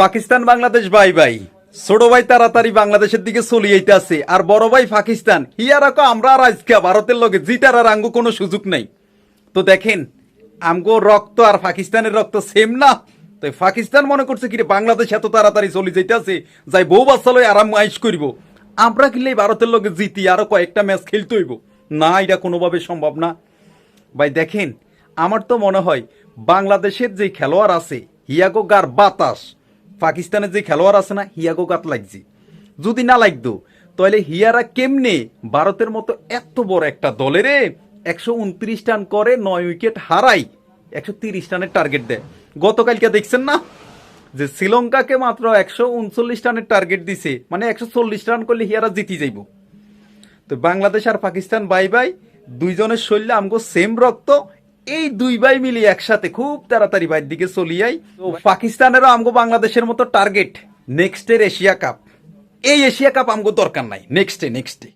Pakistan Bangladesh bye bye. ছোট ভাই তাড়াতাড়ি বাংলাদেশের দিকে চলে যাইতেছে, আর বড় ভাই পাকিস্তান হিয়ারাকো আমরা আর আজকে ভারতের লগে জিতার আর আঙ্গু কোনো সুযোগ নাই। তো দেখেন আমগো রক্ত আর পাকিস্তানের রক্ত সেম না। তো পাকিস্তান মনে করছে কি রে বাংলাদেশ এত তাড়াতাড়ি চলে যাইতেছে, যাই বউ বাচ্চা লই আরাম আইস করিব, আমরা কিনলে ভারতের লগে জিতি আরো কয়েকটা ম্যাচ খেলতে হইব। না, এটা কোনোভাবে সম্ভব না ভাই। দেখেন আমার তো মনে হয় বাংলাদেশের যে খেলোয়াড় আছে হিয়াগো গার বাতাস পাকিস্তানের যে খেলোয়াড় আছে না হিয়াগো গাত লাগছে। যদি না লাগতো তাহলে হিয়ারা কেমনে ভারতের মতো এত বড় একটা দলের 129 রান করে 9 উইকেট হারাই 130 রানের টার্গেট দেয়। গতকালকে দেখছেন না যে শ্রীলঙ্কাকে মাত্র 139 রানের টার্গেট দিছে, মানে 140 রান করলে হিয়ারা জিতি যাইব। তো বাংলাদেশ আর পাকিস্তান বাই বাই, দুইজনের শরীরে আমগো সেম রক্ত, এই দুই ভাই মিলে একসাথে খুব তাড়াতাড়ি বাইরের দিকে চলে যাই। তো পাকিস্তানেরও আমগো বাংলাদেশের মতো টার্গেট নেক্সটের এশিয়া কাপ। এই এশিয়া কাপ আমগো দরকার নাই, নেক্সটে।